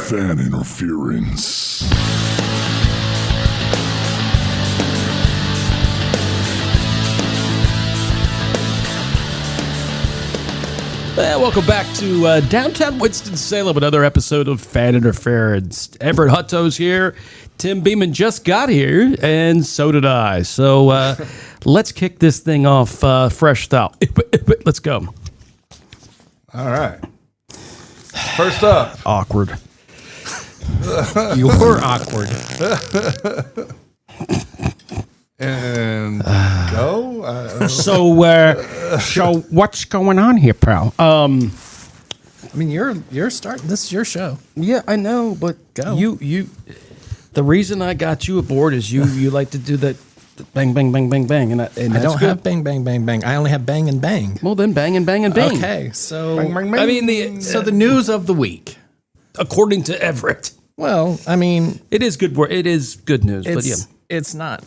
Fan interference. Welcome back to downtown Winston-Salem, another episode of Fan Interference. Everett Hutto's here. Tim Beeman just got here, and so did I. So let's kick this thing off fresh style. Let's go. All right. First up. Awkward. You're awkward. And go. So what's going on here, pal? I mean, you're starting. This is your show. Yeah, I know, but Go. You. The reason I got you aboard is you like to do that bang, bang, bang, bang, bang, and I that's don't good. have bang, bang, bang, bang. I only have bang and bang. Well, then bang and bang and bang. Okay, so Bang, bang, bang. I mean, the news of the week. According to Everett, Well, I mean, it is good. It is good news, but yeah. it's not.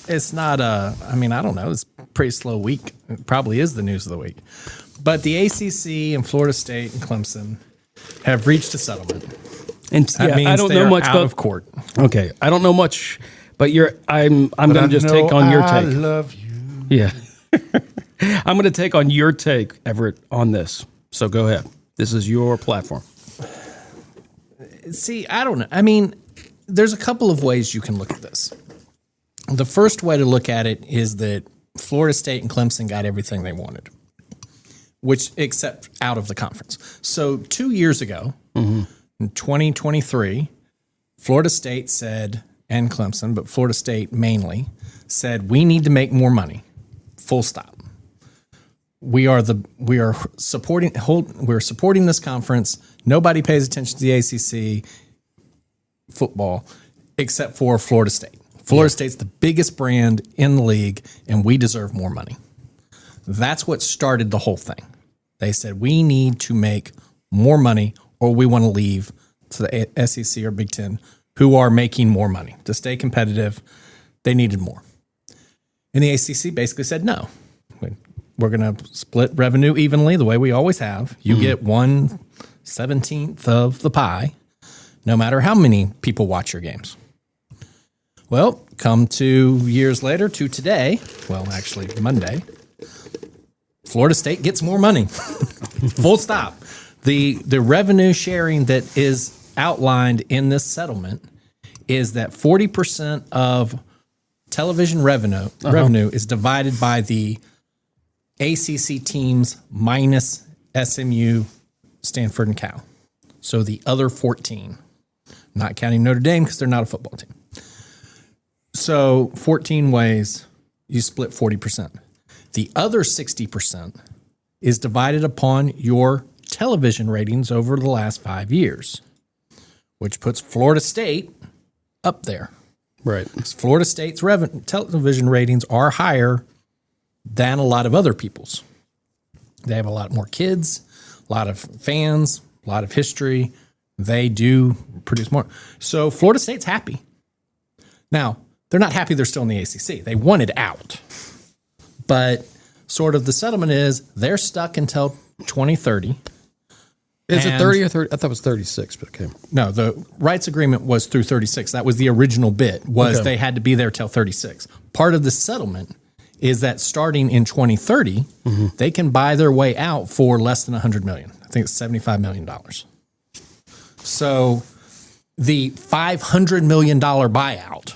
I mean, I don't know. It's a pretty slow week. It probably is the news of the week. But the ACC and Florida State and Clemson have reached a settlement. And That yeah, means I don't they're know much out about of court. Okay, I don't know much, but I'm going to just take on your I take. love you. Yeah, I'm going to take on your take, Everett, on this. So go ahead. This is your platform. See, I don't know. I mean, there's a couple of ways you can look at this. The first way to look at it is that Florida State and Clemson got everything they wanted, except out of the conference. So 2 years ago, in 2023, Florida State said, and Clemson, but Florida State mainly, said, we need to make more money. Full stop. We are supporting this conference. Nobody pays attention to the ACC football except for Florida State. Florida State's the biggest brand in the league, and we deserve more money. That's what started the whole thing. They said, we need to make more money or we want to leave to the SEC or Big Ten, who are making more money. To stay competitive, they needed more. And the ACC basically said, no. We're going to split revenue evenly the way we always have. You get 1/17 of the pie, no matter how many people watch your games. Well, come 2 years later to today, well, actually Monday, Florida State gets more money. Full stop. The revenue sharing that is outlined in this settlement is that 40% of television revenue is divided by the ACC teams minus SMU, Stanford, and Cal. So the other 14, not counting Notre Dame because they're not a football team. So 14 ways you split 40%. The other 60% is divided upon your television ratings over the last 5 years, which puts Florida State up there. Right. Florida State's television ratings are higher than a lot of other people's. They have a lot more kids, a lot of fans, a lot of history. They do produce more. So Florida State's happy. Now, they're not happy they're still in the ACC. They wanted out. But sort of the settlement is they're stuck until 2030. Is it 30 or 30? I thought it was 36, but okay. No, the rights agreement was through 36. That was the original bit, they had to be there till 36. Part of the settlement is that starting in 2030, they can buy their way out for less than $100 million. I think it's $75 million. So the $500 million buyout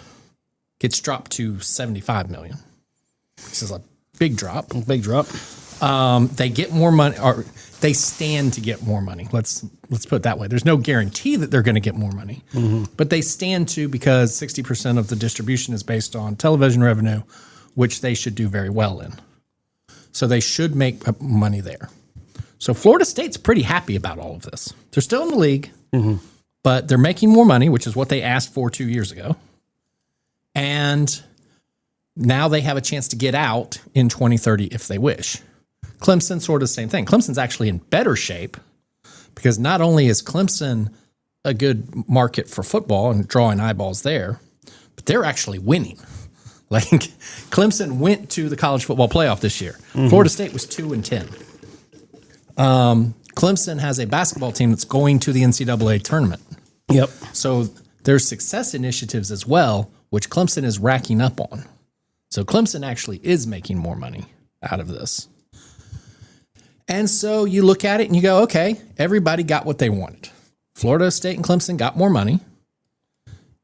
gets dropped to $75 million. This is a big drop. Big drop. They get more money, or they stand to get more money. Let's put it that way. There's no guarantee that they're going to get more money, but they stand to because 60% of the distribution is based on television revenue, which they should do very well in. So they should make money there. So Florida State's pretty happy about all of this. They're still in the league, but they're making more money, which is what they asked for 2 years ago. And now they have a chance to get out in 2030 if they wish. Clemson, sort of the same thing. Clemson's actually in better shape because not only is Clemson a good market for football and drawing eyeballs there, but they're actually winning. Like Clemson went to the college football playoff this year. Florida State was 2-10. Clemson has a basketball team that's going to the NCAA tournament. Yep. So there's success initiatives as well, which Clemson is racking up on. So Clemson actually is making more money out of this. And so you look at it and you go, okay, everybody got what they wanted. Florida State and Clemson got more money.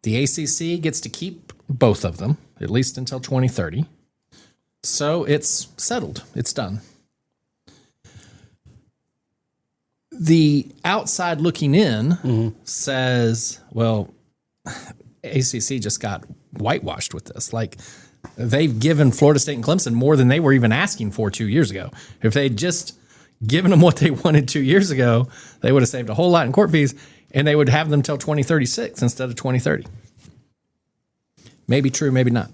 The ACC gets to keep both of them, at least until 2030. So it's settled. It's done. The outside looking in says, well, ACC just got whitewashed with this. Like, they've given Florida State and Clemson more than they were even asking for 2 years ago. If they'd just given them what they wanted 2 years ago, they would have saved a whole lot in court fees, and they would have them till 2036 instead of 2030. Maybe true, maybe not.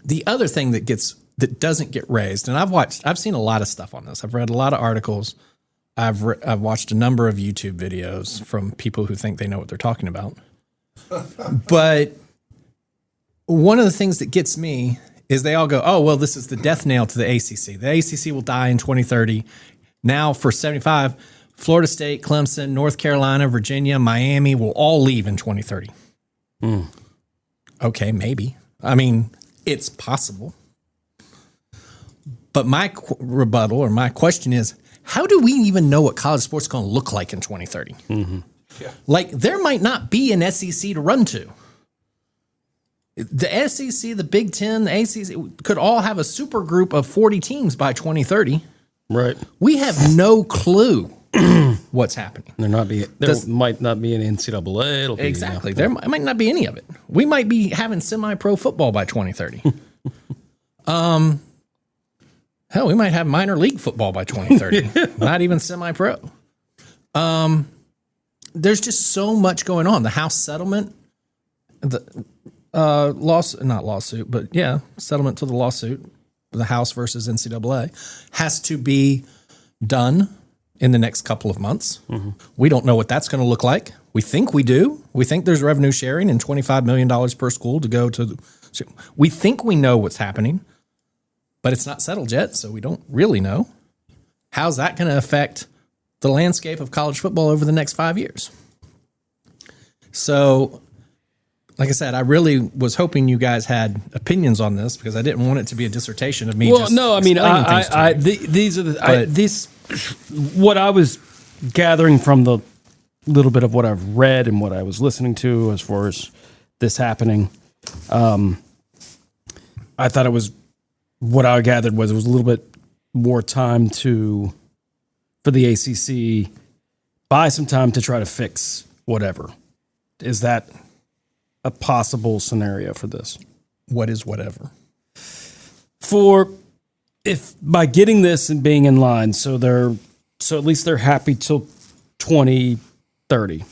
The other thing that doesn't get raised, and I've seen a lot of stuff on this. I've read a lot of articles. I've watched a number of YouTube videos from people who think they know what they're talking about. But one of the things that gets me is they all go, oh, well, this is the death nail to the ACC. The ACC will die in 2030. Now for 75, Florida State, Clemson, North Carolina, Virginia, Miami will all leave in 2030. Okay, maybe. I mean, it's possible. But my rebuttal or my question is, how do we even know what college sports is going to look like in 2030? Yeah. Like, there might not be an SEC to run to. The SEC, the Big Ten, the ACC could all have a super group of 40 teams by 2030. Right. We have no clue what's happening. There might not be an NCAA. It'll be, Exactly. There might not be any of it. We might be having semi-pro football by 2030. Hell, we might have minor league football by 2030. Not even semi-pro. There's just so much going on. The House settlement, the settlement to the lawsuit, the House versus NCAA, has to be done in the next couple of months. We don't know what that's going to look like. We think we do. We think there's revenue sharing and $25 million per school to go to. We think we know what's happening, but it's not settled yet, so we don't really know. How's that going to affect the landscape of college football over the next 5 years? So, like I said, I really was hoping you guys had opinions on this because I didn't want it to be a dissertation of me. Well, no, I mean, what I was gathering from the little bit of what I've read and what I was listening to as far as this happening, I thought it was, what I gathered was it was a little bit more time for the ACC, buy some time to try to fix whatever. Is that a possible scenario for this? What is whatever? If by getting this and being in line, so at least they're happy till 2030.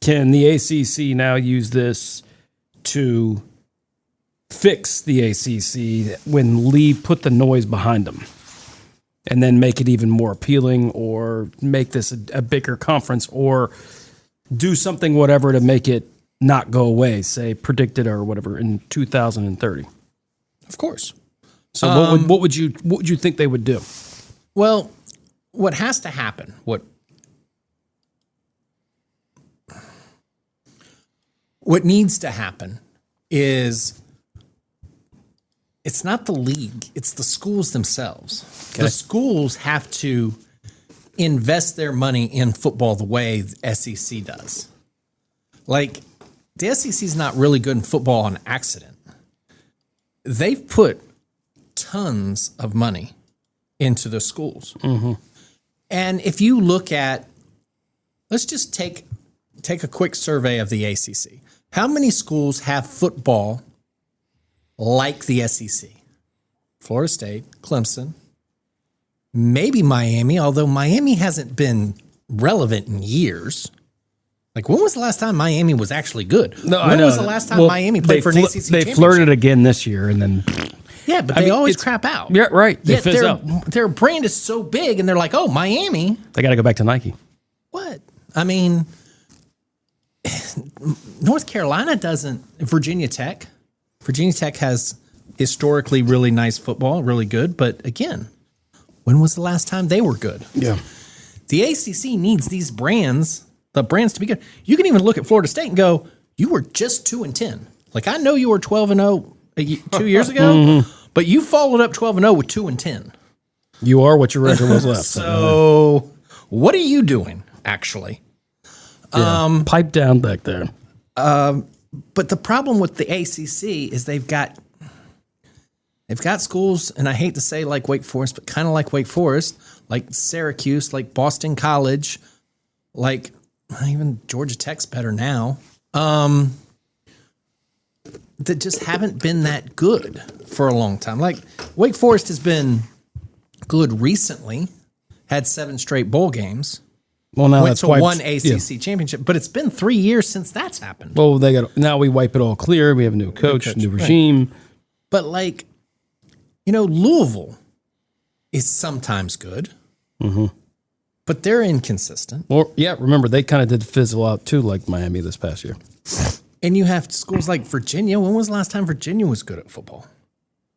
Can the ACC now use this to fix the ACC when Lee put the noise behind them, and then make it even more appealing, or make this a bigger conference, or do something whatever to make it not go away, say predicted or whatever in 2030? Of course. So what would you think they would do? Well, what has to happen, what needs to happen is, it's not the league, it's the schools themselves. Okay. The schools have to invest their money in football the way the SEC does. Like, the SEC is not really good in football on accident. They've put tons of money into the schools. And if you look at, let's just take a quick survey of the ACC. How many schools have football like the SEC? Florida State, Clemson, maybe Miami, although Miami hasn't been relevant in years. Like, when was the last time Miami was actually good? When was the last time Miami played for an ACC championship? They flirted again this year, and then... Yeah, but they always crap out. Yeah, right. They Yet fizz out. their brand is so big, and they're like, oh, Miami. They got to go back to Nike. What? I mean, North Carolina doesn't. Virginia Tech has historically really nice football, really good. But again, when was the last time they were good? Yeah. The ACC needs these brands the brands to be good. You can even look at Florida State and go, you were just 2-10. Like, I know you were 12-0 2 years ago, but you followed up 12-0 with 2-10. You are what your record was left. So, what are you doing, actually? Yeah, pipe down back there. But the problem with the ACC is they've got schools, and I hate to say like Wake Forest, but kind of like Wake Forest, like Syracuse, like Boston College, like even Georgia Tech's better now, that just haven't been that good for a long time. Like Wake Forest has been good recently, had 7 straight bowl games. Well, now Went that's to wiped, one ACC championship, but it's been 3 years since that's happened. Well, now we wipe it all clear. We have a new coach, new regime. Right. But like, Louisville is sometimes good, but they're inconsistent. Well, yeah, remember, they kind of did fizzle out too, like Miami this past year. And you have schools like Virginia. When was the last time Virginia was good at football?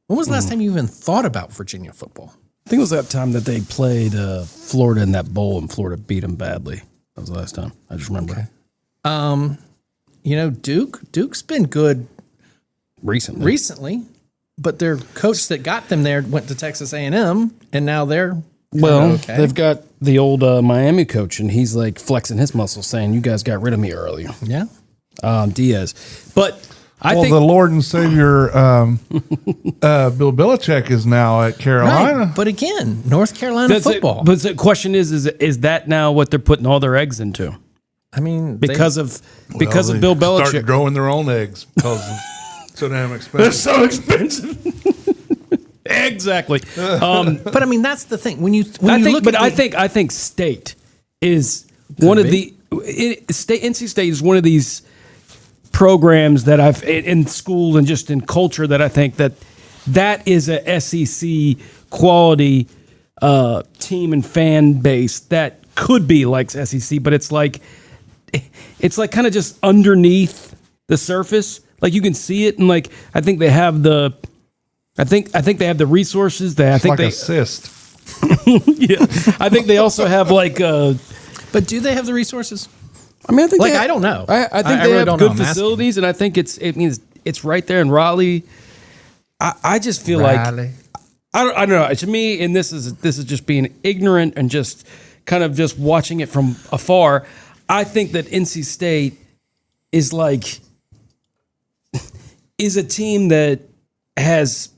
When was the last time you even thought about Virginia football? I think it was that time that they played Florida in that bowl, and Florida beat them badly. That was the last time. I just remember. Okay. Duke's been good recently, but their coach that got them there went to Texas A&M, and now they're okay. They've got the old Miami coach, and he's like flexing his muscles, saying, "You guys got rid of me earlier." Yeah, Diaz, but. I think the Lord and Savior Bill Belichick is now at Carolina. Right. But again, North Carolina football. But the question is that now what they're putting all their eggs into? I mean, because of Bill Belichick, started growing their own eggs because it's so damn expensive. They're so expensive. Exactly. But I mean, that's the thing. I think State is one of the NC State is one of these programs that I've in school and just in culture that I think that is a SEC quality team and fan base that could be like SEC, but it's like kind of just underneath the surface. Like you can see it, and like I think they have the resources. A cyst. Yeah, I think they also have like. But do they have the resources? I mean, I think I don't know. I think they have good facilities, and I think it's right there in Raleigh. I just feel like I don't know. To me, and this is just being ignorant and just kind of just watching it from afar. I think that NC State is a team that has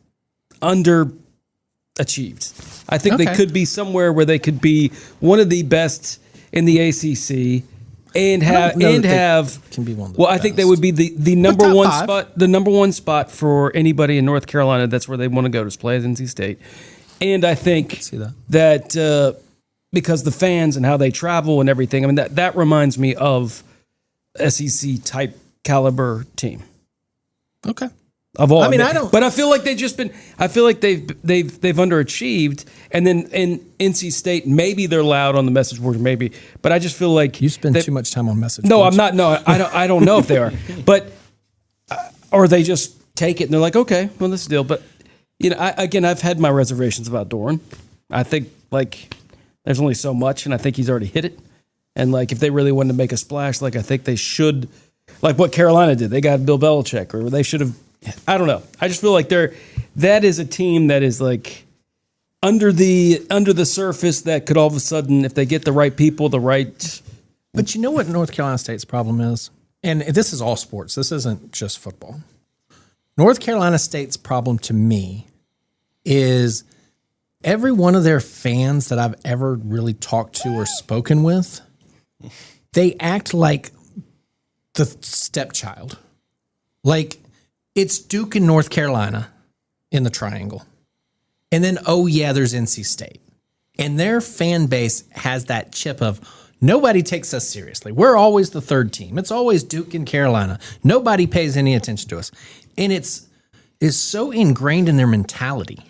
underachieved. I think they could be somewhere where they could be one of the best in the ACC. And can be one of the best. I think they would be the number one spot. The number one spot for anybody in North Carolina. That's where they want to go to play as NC State. And I think that because the fans and how they travel and everything. I mean that reminds me of SEC type caliber team. Okay. Of all, I mean, I don't. But I feel like they've just been. I feel like they've underachieved, and then in NC State, maybe they're loud on the message board, maybe. But I just feel like you spend too much time on message boards. No, I'm not. No, I don't know if they are, but or they just take it and they're like, okay, well, this is the deal. But I've had my reservations about Doran. I think there's only so much, and I think he's already hit it. And if they really wanted to make a splash, I think they should, like what Carolina did. They got Bill Belichick, or they should have. I don't know. I just feel like that is a team that is under the surface that could all of a sudden, if they get the right people, But you know what North Carolina State's problem is? And this is all sports. This isn't just football. North Carolina State's problem to me is every one of their fans that I've ever really talked to or spoken with, they act like the stepchild. It's Duke and North Carolina in the triangle. And then, there's NC State. And their fan base has that chip of, nobody takes us seriously. We're always the third team. It's always Duke and Carolina. Nobody pays any attention to us. And it's so ingrained in their mentality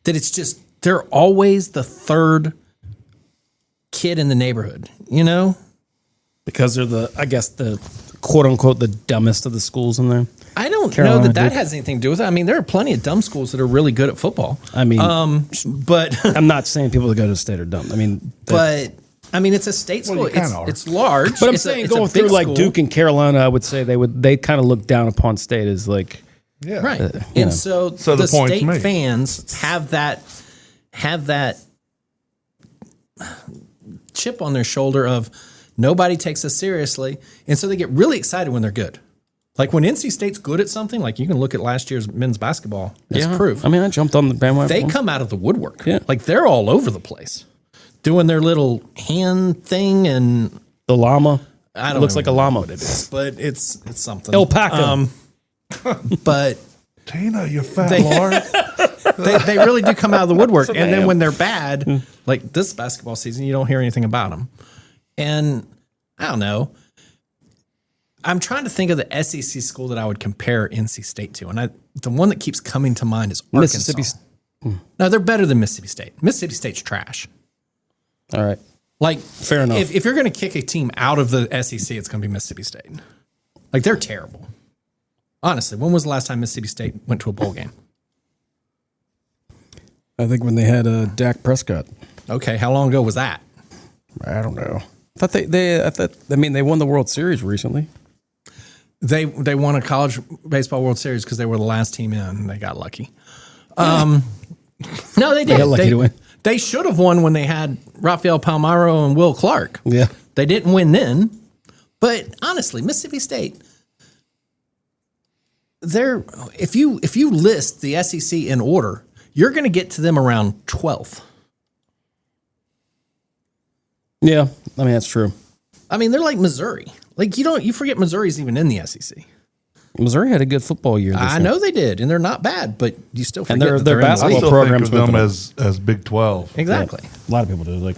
that it's just, they're always the third kid in the neighborhood, Because they're the quote unquote the dumbest of the schools in there. I don't know that has anything to do with it. I mean, there are plenty of dumb schools that are really good at football. I mean, but I'm not saying people that go to state are dumb. I mean, but I mean, it's a state school. you kinda are. It's large. But I'm It's a- saying it's a going big through like school. Duke and Carolina, I would say they kind of look down upon State as like Yeah. Right. you know. And so So the the point's state made. fans have that chip on their shoulder of nobody takes us seriously. And so they get really excited when they're good. Like when NC State's good at something, like you can look at last year's men's basketball as proof. I mean, I jumped on the bandwagon. They come out of the woodwork. Yeah. Like they're all over the place doing their little hand thing. And the llama. I It don't looks even like a know llama. what it is, but it's something. Alpaca. But Tina, you fat lord. they really do come out of the woodwork. And then when they're bad, like this basketball season, you don't hear anything about them. And I don't know. I'm trying to think of the SEC school that I would compare NC State to. And the one that keeps coming to mind is Arkansas. Mississippi. No, they're better than Mississippi State. Mississippi State's trash. All right. Like, Fair enough. If you're going to kick a team out of the SEC, it's going to be Mississippi State. Like, they're terrible. Honestly, when was the last time Mississippi State went to a bowl game? I think when they had Dak Prescott. Okay, how long ago was that? I don't know. I thought they won the World Series recently. They won a college baseball World Series because they were the last team in. And they got lucky. No, they did. They got lucky to win. They should have won when they had Rafael Palmeiro and Will Clark. Yeah. They didn't win then. But honestly, Mississippi State, if you list the SEC in order, you're going to get to them around 12th. Yeah. I mean, that's true. I mean, they're like Missouri. Like you forget Missouri's even in the SEC. Missouri had a good football year. I know they did, and they're not bad, but you still forget their that they're in the basketball I league. still programs think of them with as Big 12. Exactly. A lot of people do. Like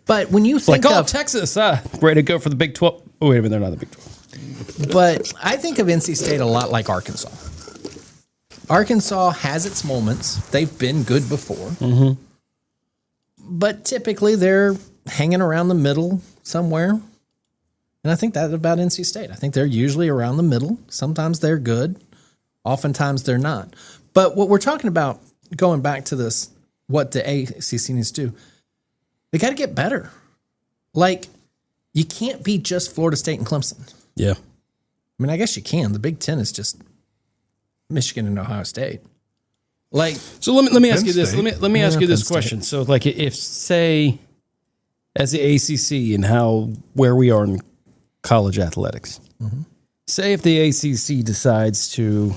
But when you think of Texas, ready to go for the Big 12. Oh, wait a minute, they're not the Big 12. But I think of NC State a lot like Arkansas. Arkansas has its moments. They've been good before. Mm-hmm. But typically they're hanging around the middle somewhere. And I think that's about NC State. I think they're usually around the middle. Sometimes they're good. Oftentimes they're not. But what we're talking about, going back to this, what the ACC needs to do, they got to get better. Like, you can't be just Florida State and Clemson. Yeah. I mean, I guess you can. The Big Ten is just Michigan and Ohio State. Like, So let me ask you this. State. Let me ask you Penn this State. question. So, like, if say, as the ACC and where we are in college athletics, say if the ACC decides to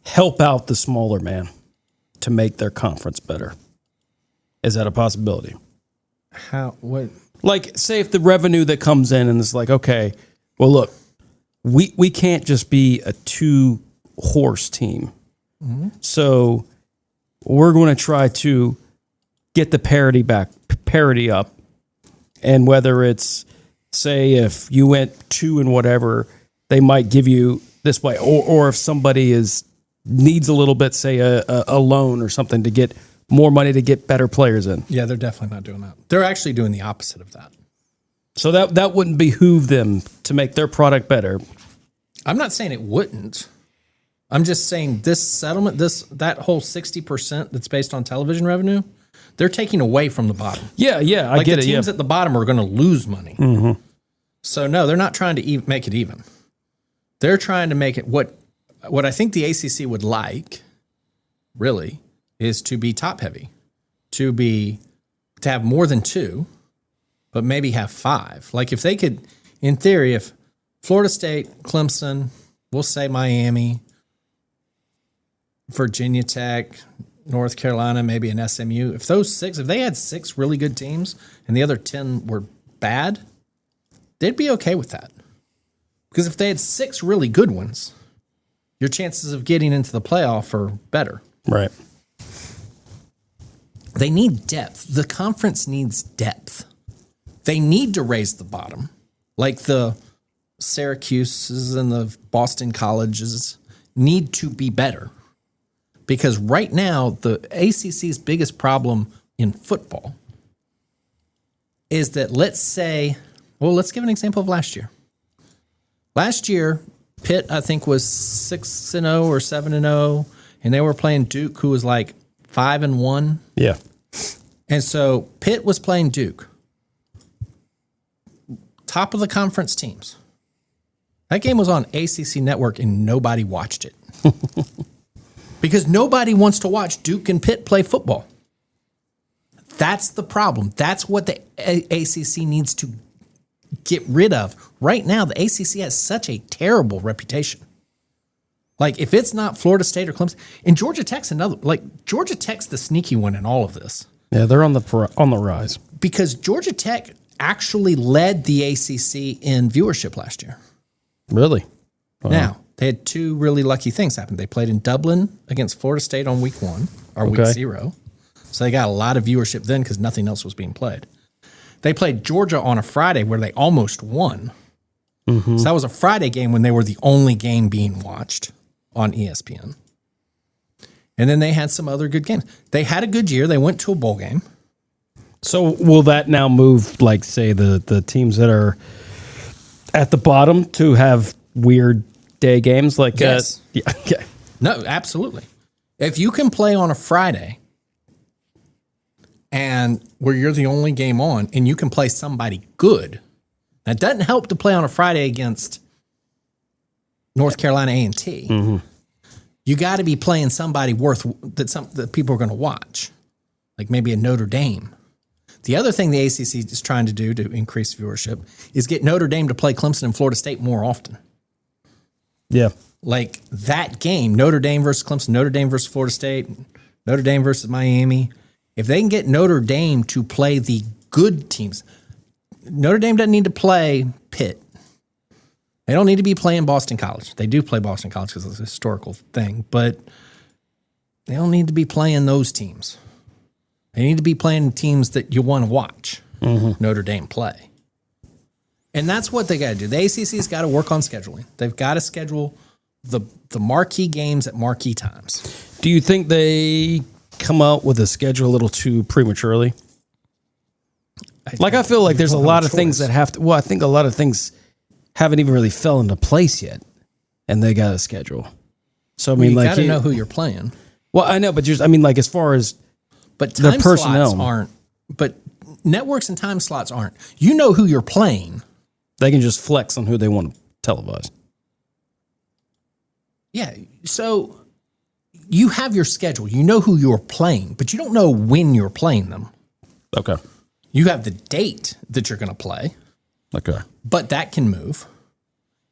help out the smaller man to make their conference better, is that a possibility? what? Like, say if the revenue that comes in and it's like, okay, well, look, we can't just be a 2-horse team. So we're going to try to get the parity up. And whether it's, say, if you went 2 and whatever, they might give you this way. Or if somebody needs a little bit, say a loan or something to get more money to get better players in. Yeah, they're definitely not doing that. They're actually doing the opposite of that. So that wouldn't behoove them to make their product better. I'm not saying it wouldn't. I'm just saying this settlement, that whole 60% that's based on television revenue, they're taking away from the bottom. Yeah, I Like get the it. teams Yeah. at the bottom are going to lose money. So no, they're not trying to make it even. They're trying to make it what I think the ACC would like, really, is to be top heavy, to have more than 2, but maybe have 5. Like if they could, in theory, if Florida State, Clemson, we'll say Miami, Virginia Tech, North Carolina, maybe an SMU. If they had 6 really good teams and the other 10 were bad, they'd be okay with that. Because if they had 6 really good ones, your chances of getting into the playoff are better. Right. They need depth. The conference needs depth. They need to raise the bottom. Like the Syracuse's and the Boston colleges need to be better. Because right now, the ACC's biggest problem in football is that let's give an example of last year. Last year, Pitt, I think, was 6-0 or 7-0, and they were playing Duke, who was like 5-1. Yeah. And so Pitt was playing Duke. top of the conference teams. That game was on ACC Network and nobody watched it. Because nobody wants to watch Duke and Pitt play football. That's the problem. That's what the ACC needs to get rid of. Right now, the ACC has such a terrible reputation. Like, if it's not Florida State or Clemson, and Georgia Tech's another, like, Georgia Tech's the sneaky one in all of this. Yeah, they're on the rise. Because Georgia Tech actually led the ACC in viewership last year. Really? Wow. Now, they had two really lucky things happen. They played in Dublin against Florida State on week 1 or week 0. So they got a lot of viewership then because nothing else was being played. They played Georgia on a Friday where they almost won. Mm-hmm. So that was a Friday game when they were the only game being watched on ESPN. And then they had some other good games. They had a good year. They went to a bowl game. So will that now move, like, say, the teams that are at the bottom to have weird day games? Like, yes. Yeah, okay. No, absolutely. If you can play on a Friday and where you're the only game on and you can play somebody good, that doesn't help to play on a Friday against North Carolina A&T. Mm-hmm. You got to be playing somebody that people are going to watch, like maybe a Notre Dame. The other thing the ACC is trying to do to increase viewership is get Notre Dame to play Clemson and Florida State more often. Yeah. Like that game, Notre Dame versus Clemson, Notre Dame versus Florida State, Notre Dame versus Miami. If they can get Notre Dame to play the good teams, Notre Dame doesn't need to play Pitt. They don't need to be playing Boston College. They do play Boston College because it's a historical thing, but they don't need to be playing those teams. They need to be playing teams that you want to watch Notre Dame play. And that's what they got to do. The ACC's got to work on scheduling. They've got to schedule the marquee games at marquee times. Do you think they come out with a schedule a little too prematurely? I feel like there's a lot of things that have to. Well, I think a lot of things haven't even really fell into place yet, and they got a schedule. So I mean, you got to know who you're playing. Well, I know, but as far as time slots aren't. But networks and time slots aren't. You know who you're playing. They can just flex on who they want to televise. Yeah. So you have your schedule. You know who you're playing, but you don't know when you're playing them. Okay. You have the date that you're going to play. Okay. But that can move.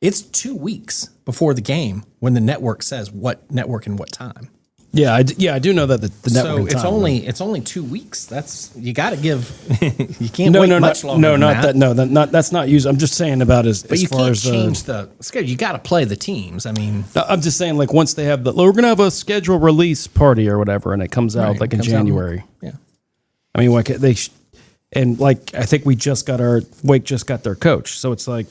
It's 2 weeks before the game when the network says what network and what time. Yeah, I do know that the network. So it's only 2 weeks. That's you got to give. You can't wait much longer. No, than not that. No, that's not used. I'm just saying about as But you far can't as change the schedule. You got to play the teams. I mean, I'm just saying, like, once they have we're gonna have a schedule release party or whatever, and it comes out right, like in January. Yeah. I mean, like and like I think Wake just got their coach, so it's like,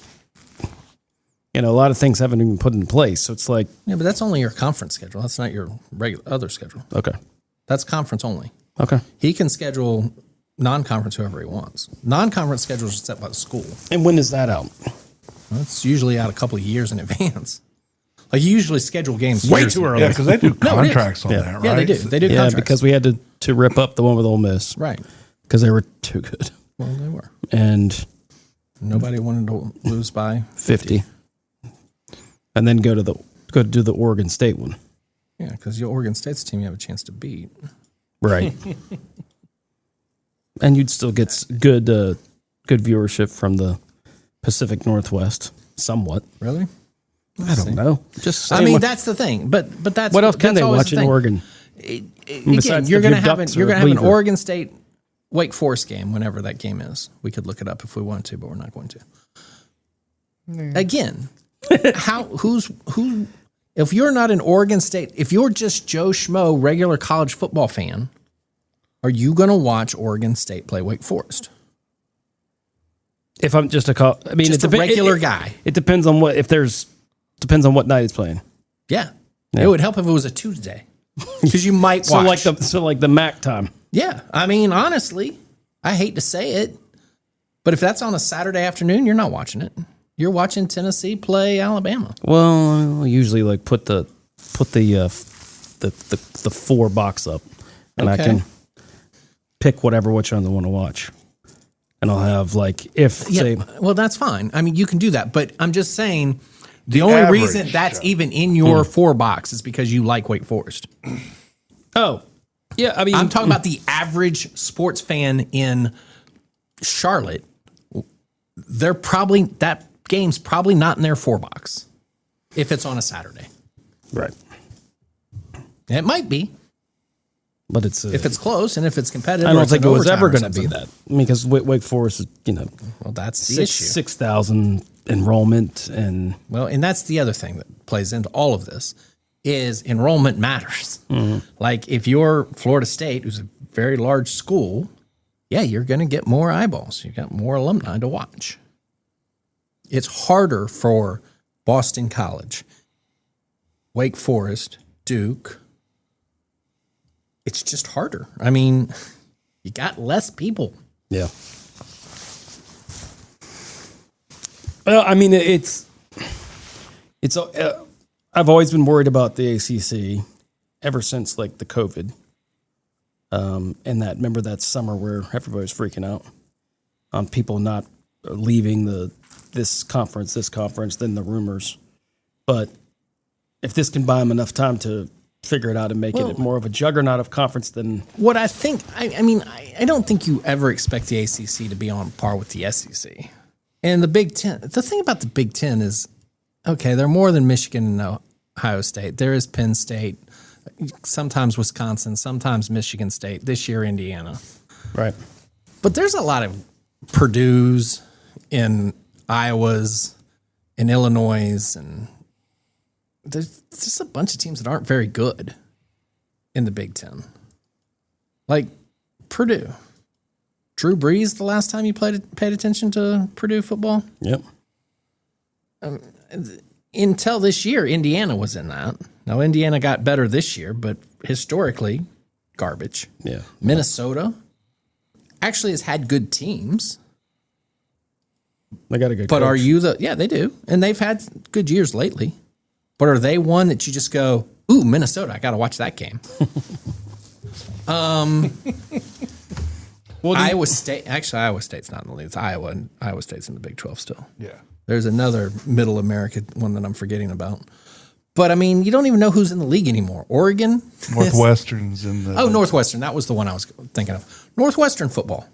a lot of things haven't even been put in place. So it's like, yeah, but that's only your conference schedule. That's not your regular other schedule. Okay. That's conference only. Okay. He can schedule non-conference whoever he wants. Non-conference schedules are set by the school. And when is that out? Well, it's usually out a couple of years in advance. Like you usually schedule games Way years too in early. Yeah, because they do contracts on that, right? Yeah, they do. They do Yeah, contracts. because we had to rip up the one with Ole Miss. Right. Because they were too good. Well, they were. And Nobody wanted to lose by 50. And then go to do the Oregon State one. Yeah, because your Oregon State's team you have a chance to beat. Right. And you'd still get good viewership from the Pacific Northwest, somewhat. Really? I don't know. Just saying. I mean, that's the thing. But that's what else can that's they always watch the in thing. Oregon? Again, you're going to have an Weaver. Oregon State Wake Forest game whenever that game is. We could look it up if we wanted to, but we're not going to. Again, who? If you're not an Oregon State, if you're just Joe Schmo, regular college football fan, are you going to watch Oregon State play Wake Forest? If I'm just a regular guy. It depends on depends on what night it's playing. Yeah. It would help if it was a Tuesday because you might watch. So like the MAC time. Yeah. I mean, honestly, I hate to say it, but if that's on a Saturday afternoon, you're not watching it. You're watching Tennessee play Alabama. Well, I usually like put the 4 box up, and I can pick which one I want to watch. and I'll have like say well, that's fine. I mean, you can do that, but I'm just saying the only average, reason that's even in your 4 box is because you like Wake Forest. oh yeah, I mean I'm talking about the average sports fan in Charlotte. That game's probably not in their 4 box if it's on a Saturday. right, It might be but it's if it's close and if it's competitive. I or don't it's think in it was overtime ever or going to be something. that. I mean, because Wake Forest is Well, that's the issue. 6,000 enrollment and Well, and that's the other thing that plays into all of this is enrollment matters. Like if you're Florida State, who's a very large school, yeah, you're going to get more eyeballs. You got more alumni to watch. It's harder for Boston College, Wake Forest, Duke. It's just harder. I mean, you got less people. yeah. Well, I mean, it's. I've always been worried about the ACC ever since like the COVID, and that remember that summer where everybody was freaking out on people not leaving this conference, then the rumors. But if this can buy them enough time to figure it out and make it more of a juggernaut of conference than What I think, I mean, I don't think you ever expect the ACC to be on par with the SEC. And the Big Ten, the thing about the Big Ten is, okay, they're more than Michigan and Ohio State. There is Penn State, sometimes Wisconsin, sometimes Michigan State, this year Indiana. right. But there's a lot of Purdue's in Iowa's, in Illinois, and there's just a bunch of teams that aren't very good in the Big Ten. Like Purdue. Drew Brees, the last time you paid attention to Purdue football? Yep. Until this year, Indiana was in that. Now, Indiana got better this year, but historically, garbage. Yeah. Minnesota actually has had good teams. They got a good. But coach. are you yeah, they do. And they've had good years lately. But are they one that you just go, ooh, Minnesota, I got to watch that game? Well, Iowa State, actually, Iowa State's not in the league. It's Iowa, and Iowa State's in the Big 12 still. Yeah. There's another Middle America one that I'm forgetting about. But, I mean, you don't even know who's in the league anymore. Oregon? Northwestern's in the. Oh, Northwestern. That was the one I was thinking of. Northwestern football.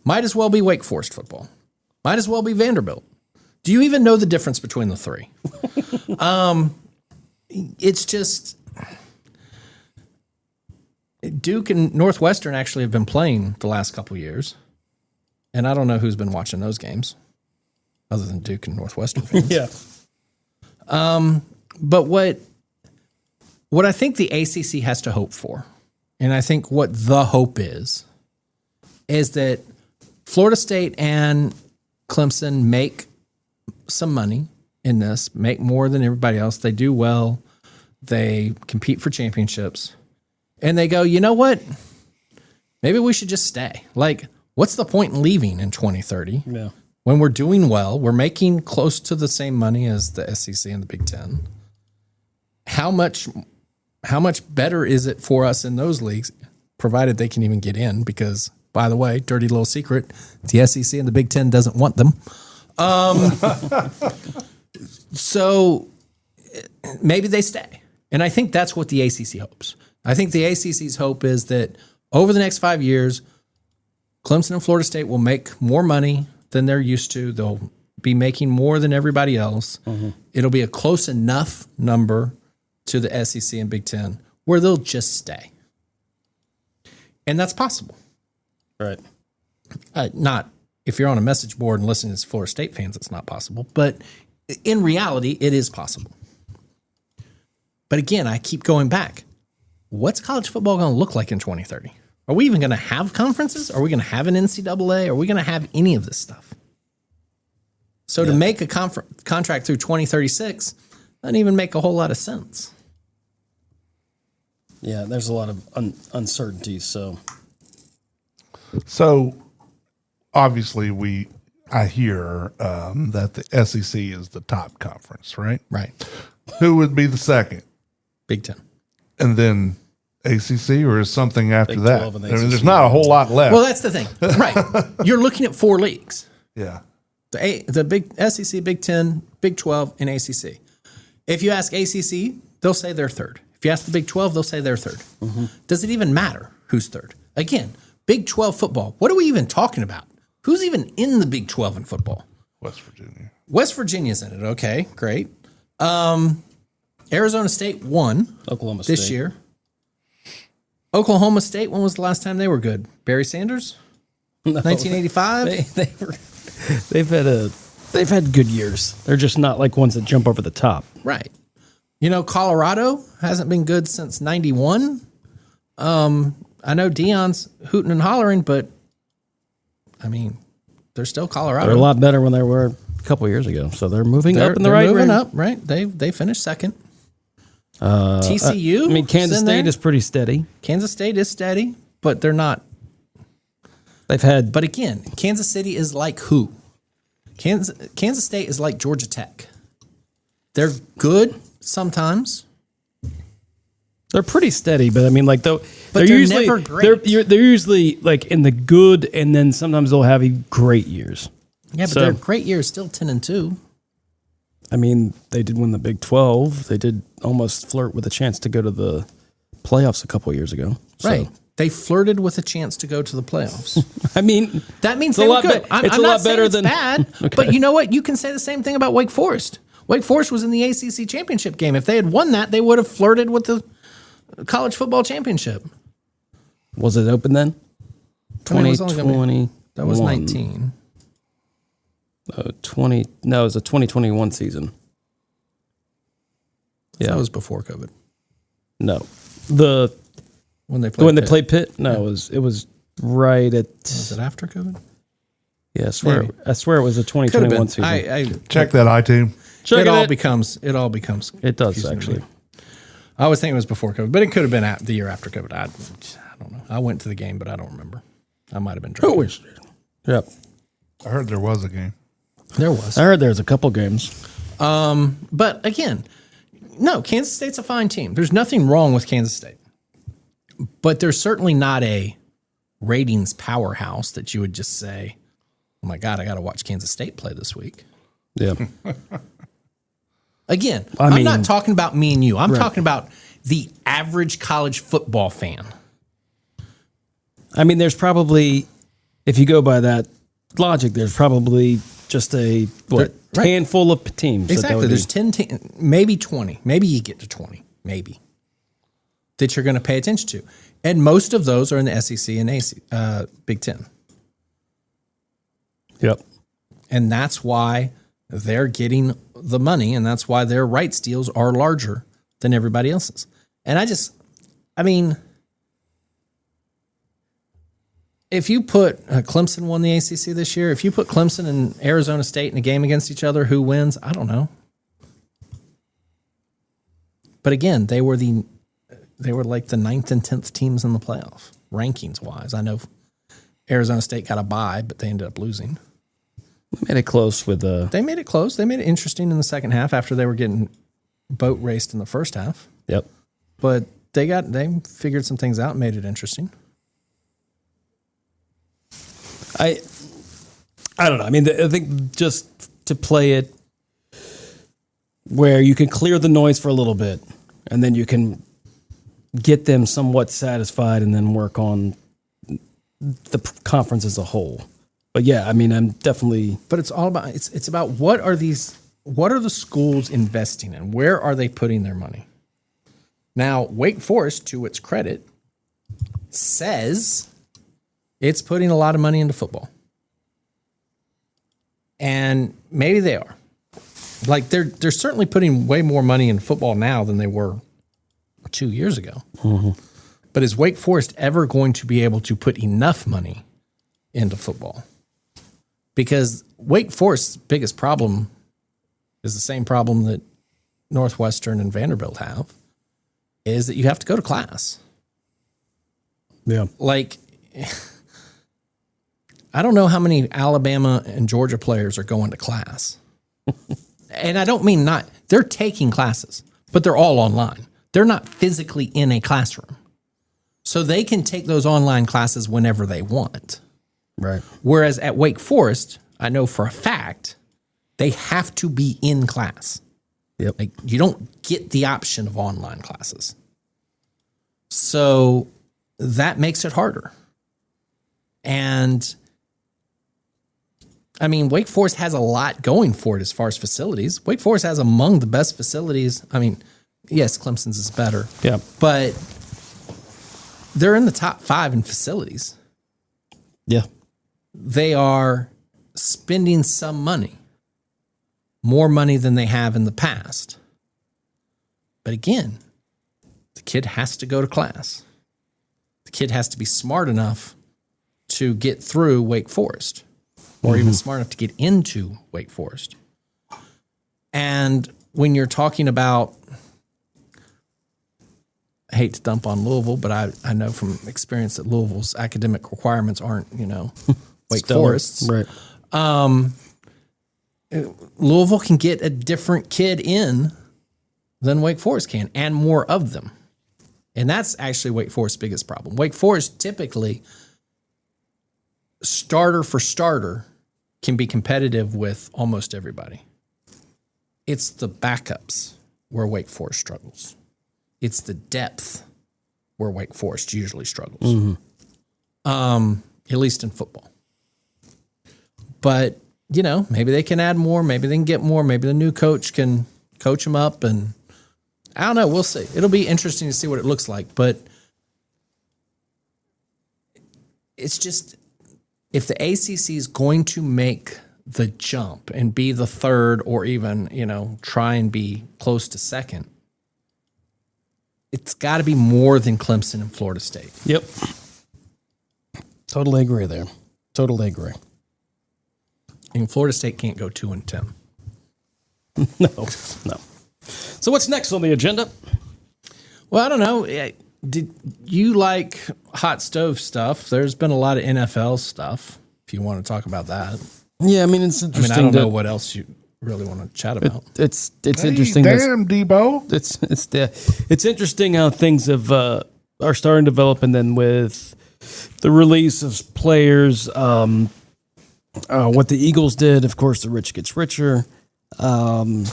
Might as well be Wake Forest football. Might as well be Vanderbilt. Do you even know the difference between the three? It's just Duke and Northwestern actually have been playing the last couple years, and I don't know who's been watching those games other than Duke and Northwestern fans. yeah. But what I think the ACC has to hope for, and I think what the hope is that Florida State and Clemson make some money in this, make more than everybody else. They do well. They compete for championships. And they go, you know what? Maybe we should just stay. Like, what's the point in leaving in 2030? Yeah. When we're doing well, we're making close to the same money as the SEC and the Big Ten. How much better is it for us in those leagues, provided they can even get in? Because, by the way, dirty little secret, the SEC and the Big Ten doesn't want them. So maybe they stay. And I think that's what the ACC hopes. I think the ACC's hope is that over the next 5 years, Clemson and Florida State will make more money than they're used to. They'll be making more than everybody else. Mm-hmm. It'll be a close enough number to the SEC and Big Ten where they'll just stay. And that's possible. Right. Not if you're on a message board and listening to Florida State fans, it's not possible. But in reality, it is possible. But again, I keep going back. What's college football going to look like in 2030? Are we even going to have conferences? Are we going to have an NCAA? Are we going to have any of this stuff? So to make a contract through 2036 doesn't even make a whole lot of sense. Yeah, there's a lot of uncertainties. So obviously I hear that the SEC is the top conference, right? Right. Who would be the second? Big Ten. And then ACC, or is something after Big that? 12 and I mean, there's ACC. not a whole lot left. Well, that's the thing, right? You're looking at 4 leagues: yeah. the big SEC, Big 10, Big 12, and ACC. If you ask ACC, they'll say they're third. If you ask the Big 12, they'll say they're third. Mm-hmm. Does it even matter who's third? Again, Big 12 football. What are we even talking about? Who's even in the Big 12 in football? West Virginia. West Virginia's in it. Okay, great. Arizona State won Oklahoma this State. year. Oklahoma State, when was the last time they were good? Barry Sanders? 1985? They've had good years. They're just not like ones that jump over the top. Right. You know, Colorado hasn't been good since 91. I know Dion's hooting and hollering, but I mean, they're still Colorado. They're a lot better when they were a couple years ago. So they're moving up in the They're right moving direction. up, right? They finished second. TCU. I mean, Kansas State is pretty steady. Kansas State is steady, but they're not. They've had, But again, Kansas City is like who? Kansas State is like Georgia Tech. They're good sometimes. they're pretty steady. But I mean, like they're they're never great. They're usually like in the good, and then sometimes they'll have great years. Yeah, but their great year is still 10-2. I mean, they did win the Big 12. They did almost flirt with a chance to go to the playoffs a couple of years ago. So, Right. They flirted with a chance to go to the playoffs. I mean, That means It's a they were lot good. be- I'm it's a not lot saying better it's than- bad, Okay. but you know what? You can say the same thing about Wake Forest. Wake Forest was in the ACC championship game. If they had won that, they would have flirted with the college football championship. was it open then? I mean, it was only gonna be- 2020. That was 19. 20. No, it was a 2021 season. Yeah. That was before COVID. No. When they played When they Pitt. played Pitt? No, it was right at. Was it after COVID? Yeah, I Maybe. swear it was a Could have 2021 been. season. Check that iTunes. Check it all it. becomes. It It does confusing to actually. me. I always think it was before COVID, but it could have been the year after COVID. I don't know. I went to the game, but I don't remember. I might have been drunk. Yep. I heard there was a game. There was. I heard there's a couple games. But again, no, Kansas State's a fine team. There's nothing wrong with Kansas State. But there's certainly not a ratings powerhouse that you would just say, oh my God, I got to watch Kansas State play this week. Yeah. Again, I I'm mean- not talking about me and you. I'm talking about the average college football fan. I mean, there's probably, if you go by that logic, there's probably just a Right. handful of teams. Exactly. There's 10, maybe 20. Maybe you get to 20. Maybe. That you're going to pay attention to. And most of those are in the SEC and Big Ten. Yep. And that's why they're getting the money, and that's why their rights deals are larger than everybody else's. And I mean, if you put Clemson won the ACC this year, if you put Clemson and Arizona State in a game against each other, who wins? I don't know. But again, they were like the 9th and 10th teams in the playoff, rankings wise. I know Arizona State got a bye, but they ended up losing. Made it close with They made it close. They made it interesting in the second half after they were getting boat raced in the first half. Yep. But they figured some things out and made it interesting. I don't know. I mean, I think just to play it where you can clear the noise for a little bit and then you can get them somewhat satisfied and then work on the conference as a whole. But yeah, I mean, I'm definitely. But it's all about it's about what are the schools investing in? Where are they putting their money? Now, Wake Forest, to its credit, says it's putting a lot of money into football. And maybe they are. Like they're certainly putting way more money in football now than they were 2 years ago. Mm-hmm. But is Wake Forest ever going to be able to put enough money into football? Because Wake Forest's biggest problem is the same problem that Northwestern and Vanderbilt have, is that you have to go to class. Yeah. Like, I don't know how many Alabama and Georgia players are going to class. And I don't mean they're taking classes, but they're all online. They're not physically in a classroom. So they can take those online classes whenever they want. Right. Whereas at Wake Forest, I know for a fact, they have to be in class. Yep. Like, you don't get the option of online classes. So that makes it harder. And I mean, Wake Forest has a lot going for it as far as facilities. Wake Forest has among the best facilities. I mean, yes, Clemson's is better. Yeah. But they're in the top 5 in facilities. Yeah. They are spending some money, more money than they have in the past. But again, the kid has to go to class. The kid has to be smart enough to get through Wake Forest, or even smart enough to get into Wake Forest. And when you're talking about, I hate to dump on Louisville, but I know from experience that Louisville's academic requirements aren't, Wake Forest's. Right. Louisville can get a different kid in than Wake Forest can, and more of them. And that's actually Wake Forest's biggest problem. Wake Forest typically, starter for starter, can be competitive with almost everybody. It's the backups where Wake Forest struggles. It's the depth where Wake Forest usually struggles. At least in football. But, maybe they can add more. Maybe they can get more. Maybe the new coach can coach them up. And I don't know. We'll see. It'll be interesting to see what it looks like. But it's just, if the ACC is going to make the jump and be the third, or even, try and be close to second, it's got to be more than Clemson and Florida State. Yep. Totally agree there. Totally agree. And Florida State can't go 2-10. No. So what's next on the agenda? Well, I don't know. Did you like hot stove stuff? There's been a lot of NFL stuff, if you want to talk about that. Yeah, I mean, it's interesting. I don't know what else you really want to chat about. It's Hey, interesting. damn, Debo. It's interesting how things have are starting to develop, and then with the release of players, what the Eagles did, of course, the rich gets richer. I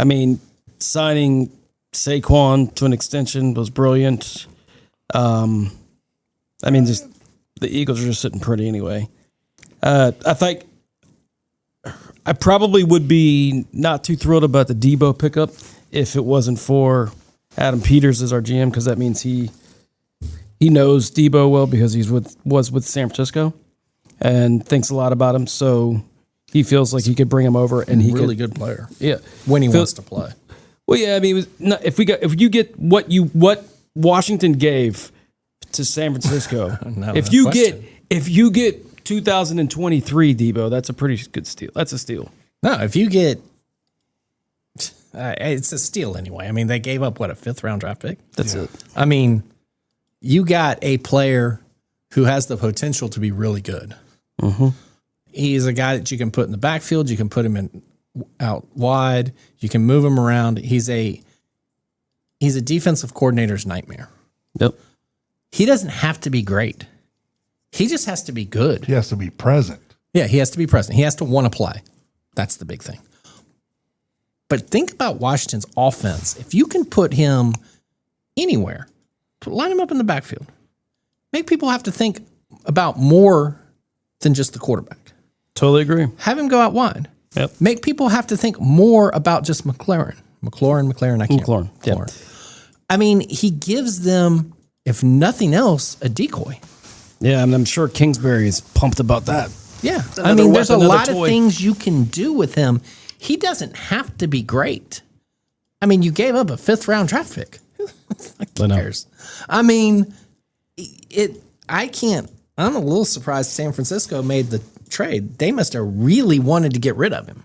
mean, signing Saquon to an extension was brilliant. I mean, just the Eagles are just sitting pretty anyway. I think I probably would be not too thrilled about the Debo pickup if it wasn't for Adam Peters as our GM, because that means he knows Debo well because was with San Francisco and thinks a lot about him. So he feels like he could bring him over, and he really could, good player. Yeah, When he wants to play. well, yeah. I mean, it was not, if you get what Washington gave to San Francisco, if you get 2023 Debo, that's a pretty good steal. That's a steal. No, if you get, it's a steal anyway. I mean, they gave up, a 5th round draft pick? That's it. I mean, you got a player who has the potential to be really good. Mm-hmm. He's a guy that you can put in the backfield. You can put him out wide. You can move him around. He's a defensive coordinator's nightmare. Yep. He doesn't have to be great. He just has to be good. He has to be present. Yeah, he has to be present. He has to want to play. That's the big thing. But think about Washington's offense. If you can put him anywhere, line him up in the backfield, make people have to think about more than just the quarterback. Totally agree. Have him go out wide. Yep. Make people have to think more about just McLaurin. I can't. McLaurin. Yeah. I mean, he gives them, if nothing else, a decoy. Yeah, and I'm sure Kingsbury is pumped about that. Yeah. Another I mean, there's a another lot toy. of things you can do with him. He doesn't have to be great. I mean, you gave up a 5th round draft pick. Who cares? I mean, I'm a little surprised San Francisco made the trade. They must have really wanted to get rid of him.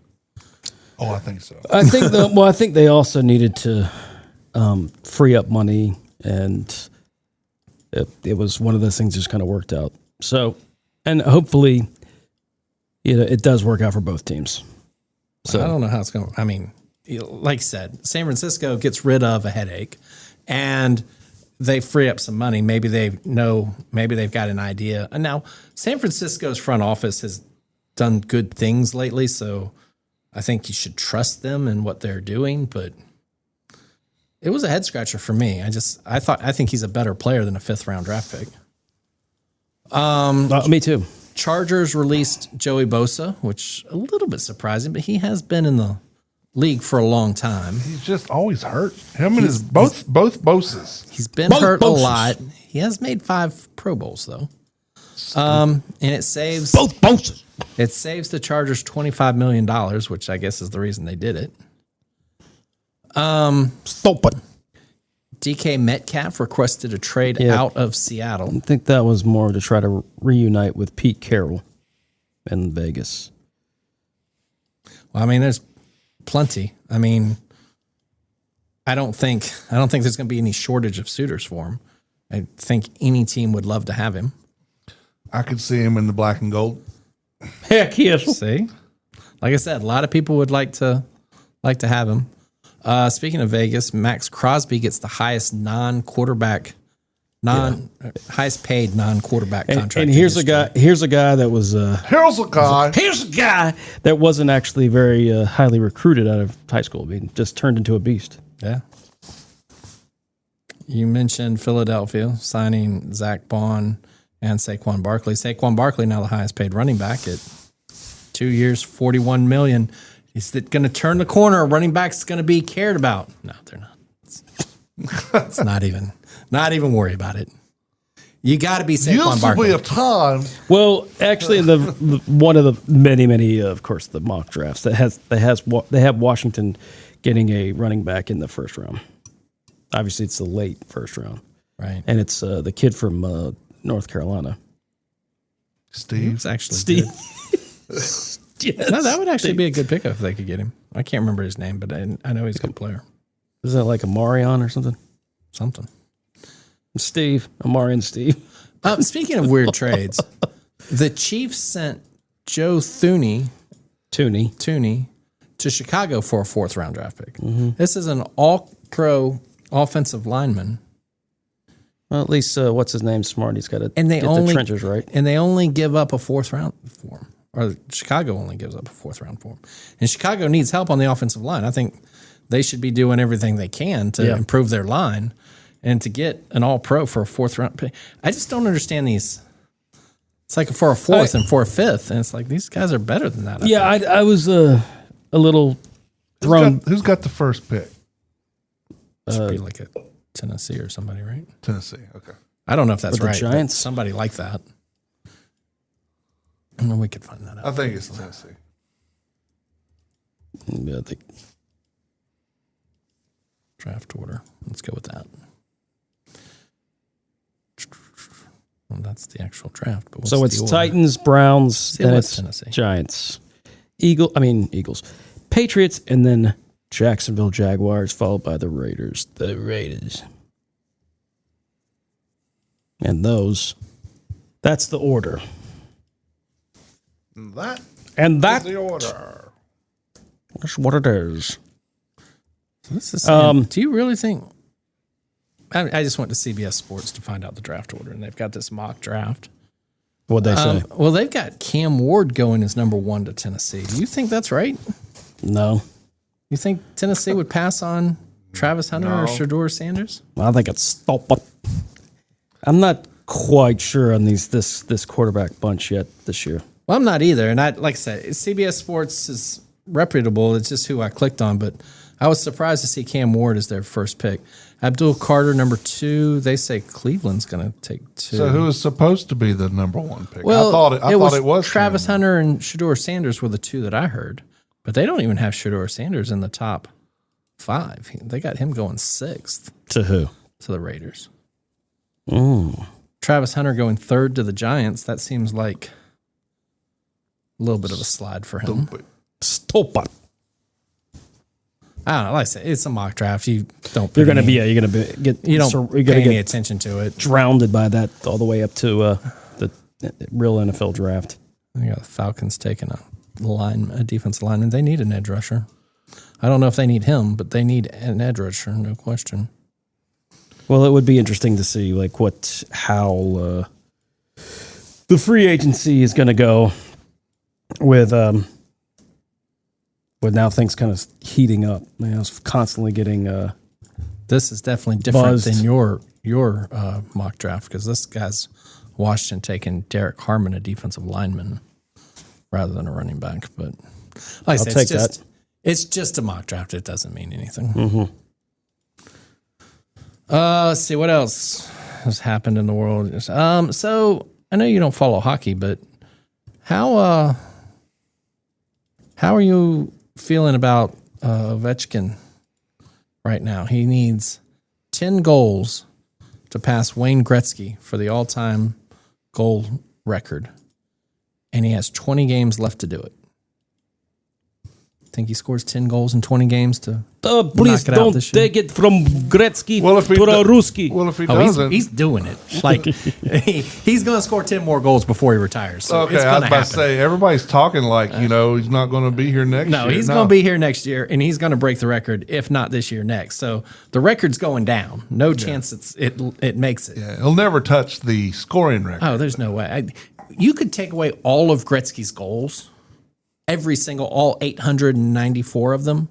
Oh, I think so. I think they also needed to free up money, and it was one of those things just kind of worked out. So, and hopefully, it does work out for both teams. So I don't know how it's going. I mean, like I said, San Francisco gets rid of a headache, and they free up some money. Maybe they've got an idea. And now San Francisco's front office has done good things lately, so I think you should trust them and what they're doing. But it was a head scratcher for me. I think he's a better player than a 5th round draft pick. Me too. Chargers released Joey Bosa, which a little bit surprising, but he has been in the league for a long time. He's just always hurt. Him and his both Boses. He's been hurt a lot. He has made 5 Pro Bowls though. And it saves Both Boses. It saves the Chargers $25 million, which I guess is the reason they did it. Stupid. DK Metcalf requested a trade out of Seattle. I think that was more to try to reunite with Pete Carroll in Vegas. Well, I mean, there's plenty. I mean, I don't think there's going to be any shortage of suitors for him. I think any team would love to have him. I could see him in the black and gold. Heck yes. See, like I said, a lot of people would like to have him. Speaking of Vegas, Max Crosby gets the highest highest paid non-quarterback contract. And here's a guy that was Here's a guy that wasn't actually very highly recruited out of high school. I mean, just turned into a beast. Yeah. You mentioned Philadelphia signing Zach Bond and Saquon Barkley. Saquon Barkley now the highest paid running back at 2 years, $41 million. Is it going to turn the corner? Running back's going to be cared about? No, they're not. It's not even worry about it. You got to be Saquon Barkley. Used to be a time. Well, actually, in the one of the many, of course, the mock drafts they have Washington getting a running back in the first round. Obviously, it's the late first round, right? And it's the kid from North Carolina, Steve. It's actually Steve. Yes. No, that would actually be a good pickup if they could get him. I can't remember his name, but I know he's a good player. Is that like a Marion or something? Something. Steve, Amarian Steve. Speaking of weird trades, the Chiefs sent Joe Thuney to Chicago for a 4th round draft pick. Mm-hmm. This is an all-pro offensive lineman. Well, at least what's his name? Smart. He's got to get the trenches right. And they only give up a 4th round for him. Or Chicago only gives up a 4th round for him. And Chicago needs help on the offensive line. I think they should be doing everything they can to improve their line and to get an all-pro for a 4th round pick. I just don't understand these. It's like for a 4th and for a 5th. And it's like these guys are better than that. I was a little thrown. Who's got the first pick? It should be like a Tennessee or somebody, right? Tennessee. Okay. I don't know if that's right. The Giants? Somebody like that. I mean, we could find that out. I think it's Tennessee. Yeah, I think draft order. Let's go with that. Well, that's the actual draft. But so it's Titans, Browns, then it's Tennessee. Giants, Eagles, Patriots, and then Jacksonville Jaguars, followed by the Raiders. The Raiders. And that's the order. That is the order. That's what it is. This is, do you really think? I just went to CBS Sports to find out the draft order, and they've got this mock draft. What'd they say? Well, they've got Cam Ward going as number 1 to Tennessee. Do you think that's right? No. You think Tennessee would pass on Travis Hunter or Shedeur Sanders? I think it's stupid. I'm not quite sure on this quarterback bunch yet this year. Well, I'm not either. And like I said, CBS Sports is reputable. It's just who I clicked on. But I was surprised to see Cam Ward as their first pick. Abdul Carter, number 2. They say Cleveland's going to take 2. So who was supposed to be the number 1 pick? Well, I thought it was Travis Hunter and Shedeur Sanders were the 2 that I heard. But they don't even have Shedeur Sanders in the top 5. They got him going 6th. To who? To the Raiders. Mm. Travis Hunter going 3rd to the Giants. That seems like a little bit of a slide for him. Stupid. I don't know. Like I said, it's a mock draft. You don't. You're gonna pay any attention to it. Drowned by that all the way up to the real NFL draft. I got the Falcons taking a defensive lineman. They need an edge rusher. I don't know if they need him, but they need an edge rusher, no question. Well, it would be interesting to see like how the free agency is going to go with now things kind of heating up. It's constantly getting. This is definitely different buzzed. than your mock draft because this guy's Washington taking Derek Harmon, a defensive lineman, rather than a running back. But like I say, it's just a mock draft. It doesn't mean anything. Mm-hmm. Let's see what else has happened in the world. So I know you don't follow hockey, but how are you feeling about Ovechkin right now? He needs 10 goals to pass Wayne Gretzky for the all-time goal record, and he has 20 games left to do it. Think he scores 10 goals in 20 games to please knock it out don't this year? take it from Gretzky Well, if he to do- Ruski. Well, if he Oh, doesn't, he's doing it. Like he's going to score 10 more goals before he retires. So okay. it's I was going to about happen. to say everybody's talking like he's not going to be here next year. No, he's going to be here next year, and he's going to break the record, if not this year, next. So the record's going down. No chance it makes it. Yeah, he'll never touch the scoring record. Oh, there's no way. You could take away all of Gretzky's goals, all 894 of them,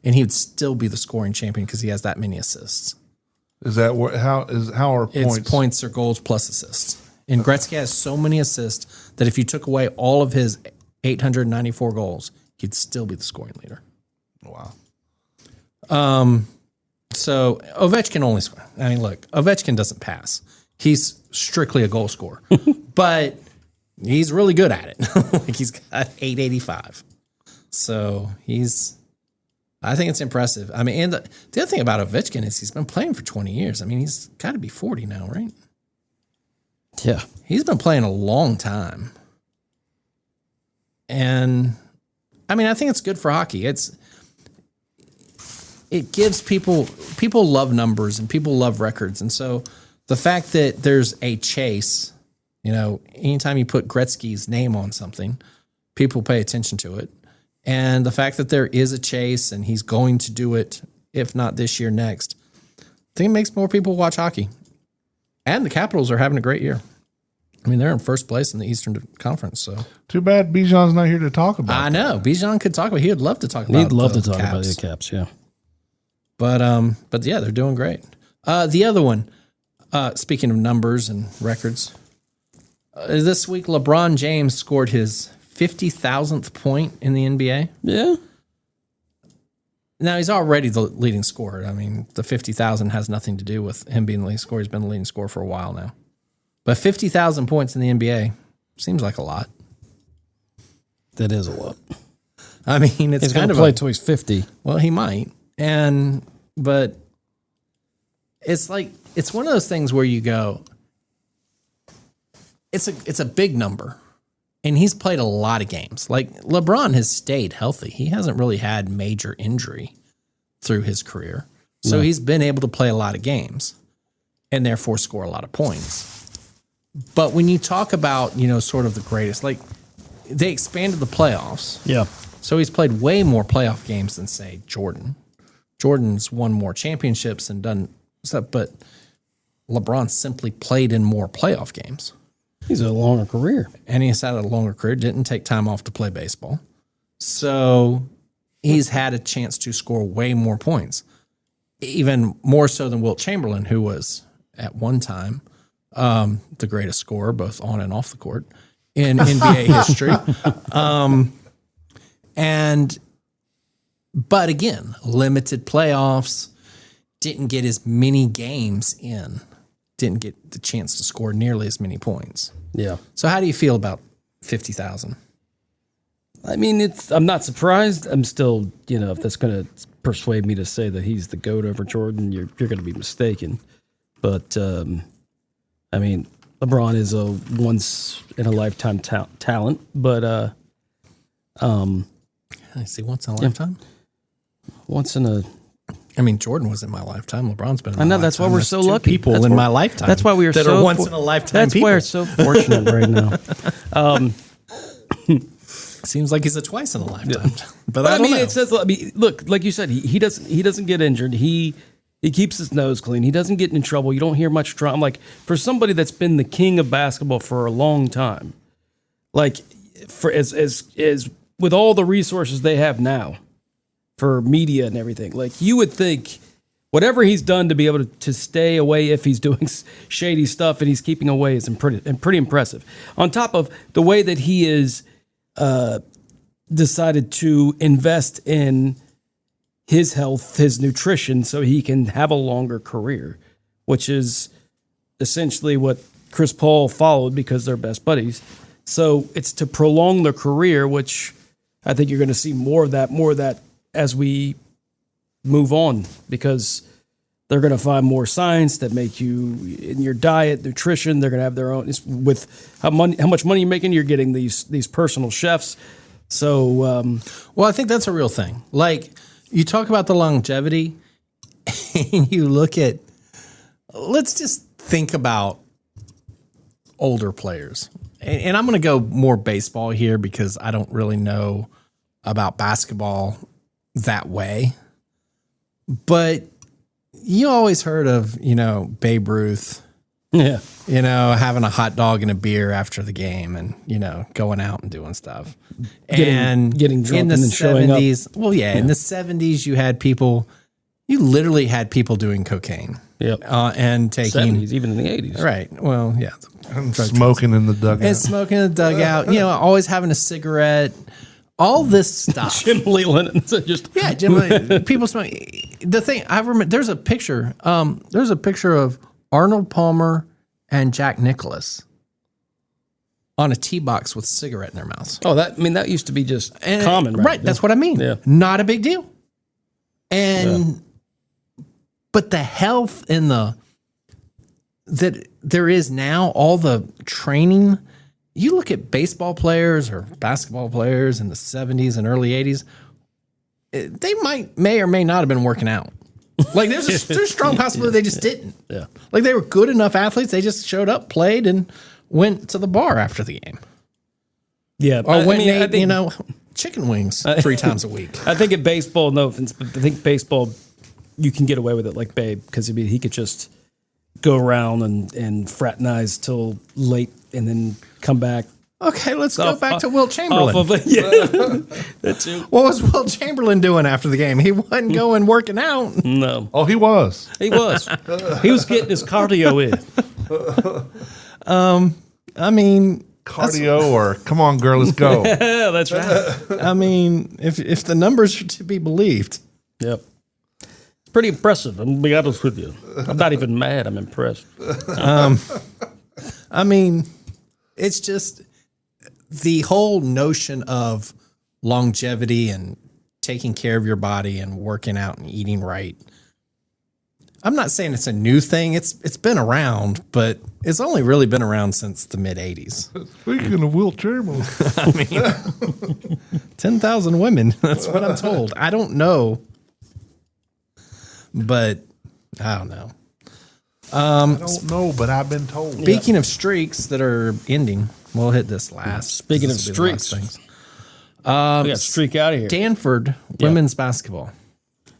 and he would still be the scoring champion because he has that many assists. Is that how are points? It's points or goals plus assists. And Gretzky has so many assists that if you took away all of his 894 goals, he'd still be the scoring leader. Wow. So Ovechkin only score. I mean, look, Ovechkin doesn't pass. He's strictly a goal scorer, but he's really good at it. Like he's got 885. So I think it's impressive. I mean, and the other thing about Ovechkin is he's been playing for 20 years. I mean, he's got to be 40 now, right? Yeah. He's been playing a long time. And I mean, I think it's good for hockey. It gives people love numbers and people love records. And so the fact that there's a chase, anytime you put Gretzky's name on something, people pay attention to it. And the fact that there is a chase and he's going to do it, if not this year, next, I think it makes more people watch hockey. And the Capitals are having a great year. I mean, they're in first place in the Eastern Conference. So Too bad Bijan's not here to talk about I know Bijan could talk about. He would love to talk about. He'd love to the talk about Caps. the Caps, yeah. But yeah, they're doing great. The other one, speaking of numbers and records, this week LeBron James scored his 50,000th point in the NBA. Yeah. Now he's already the leading scorer. I mean, the 50,000 has nothing to do with him being the leading scorer. He's been the leading scorer for a while now. But 50,000 points in the NBA seems like a lot. That is a lot. I mean, it's He's kind going to of play till he's 50. Well, he might. But it's like, it's one of those things where you go, it's a big number. And he's played a lot of games. Like LeBron has stayed healthy. He hasn't really had major injury through his career. So he's been able to play a lot of games and therefore score a lot of points. But when you talk about, sort of the greatest, like they expanded the playoffs. Yeah. So he's played way more playoff games than, say, Jordan. Jordan's won more championships and done stuff, but LeBron simply played in more playoff games. He's a longer career. And he's had a longer career, didn't take time off to play baseball. So he's had a chance to score way more points, even more so than Wilt Chamberlain, who was at one time the greatest scorer, both on and off the court in NBA history. But again, limited playoffs, didn't get as many games in, didn't get the chance to score nearly as many points. Yeah. So how do you feel about 50,000? I mean, I'm not surprised. I'm still, if that's going to persuade me to say that he's the GOAT over Jordan, you're going to be mistaken. But, I mean, LeBron is a once-in-a-lifetime talent, but... I see once in a lifetime? Once in a... I mean, Jordan was in my lifetime. LeBron's been in my I know, lifetime. that's why we're That's so two lucky. people That's in why- my lifetime. That's why we are that so... are once in a lifetime That's people. why we're so fortunate right now. Seems like he's a twice in a lifetime. But But I I don't mean, know. it says. I mean, look, like you said, he doesn't get injured. He He keeps his nose clean. He doesn't get in trouble. You don't hear much drama. Like, for somebody that's been the king of basketball for a long time, like, for as with all the resources they have now for media and everything, like, you would think whatever he's done to be able to stay away if he's doing shady stuff and he's keeping away is pretty impressive. On top of the way that he is decided to invest in his health, his nutrition, so he can have a longer career, which is essentially what Chris Paul followed because they're best buddies. So it's to prolong their career, which I think you're going to see more of that as we move on, because they're going to find more science that make you in your diet, nutrition. They're going to have their own with how much money you're making. You're getting these personal chefs. So, well, I think that's a real thing. Like, you talk about the longevity, and you look at, let's just think about older players. And I'm going to go more baseball here because I don't really know about basketball that way. But you always heard of, Babe Ruth, having a hot dog and a beer after the game and, going out and doing stuff. Getting drunk in the and then showing up. 70s, well, in the 70s, you literally had people doing cocaine. Yep. And taking 70s, even in the 80s. Right. Well, yeah. And smoking in the dugout. And smoking in the dugout, always having a cigarette, all this stuff. Jim Leland. Jim Leland. People smoke. The thing, I remember, there's a picture of Arnold Palmer and Jack Nicklaus on a tee box with a cigarette in their mouths. Oh, that used to be just common, right? Right, that's what I mean. Yeah. Not a big deal. But the health and that there is now, all the training, you look at baseball players or basketball players in the 70s and early 80s, they may or may not have been working out. Like, there's a strong possibility they just didn't. Yeah. Like, they were good enough athletes, they just showed up, played, and went to the bar after the game. Yeah. Or went and ate, chicken wings 3 times a week. I think in baseball, no offense, but I think baseball, you can get away with it like Babe, because he could just go around and fraternize till late and then come back. Okay, let's go back to Wilt Chamberlain. That too. What was Wilt Chamberlain doing after the game? He wasn't going working out. No. Oh, he was. He was. He was getting his cardio in. I mean, cardio or come on, girl, let's go. Yeah, that's right. I mean, if the numbers are to be believed. Yep. It's pretty impressive. I'm going to be honest with you. I'm not even mad. I'm impressed. I mean, it's just the whole notion of longevity and taking care of your body and working out and eating right. I'm not saying it's a new thing. It's been around, but it's only really been around since the mid 80s. Speaking of Wilt Chamberlain, I mean, 10,000 women. That's what I'm told. I don't know, but I don't know. I don't know, but I've been told. Speaking of streaks that are ending, we'll hit this last. Speaking of streaks, things. We got streak out of here. Stanford women's basketball.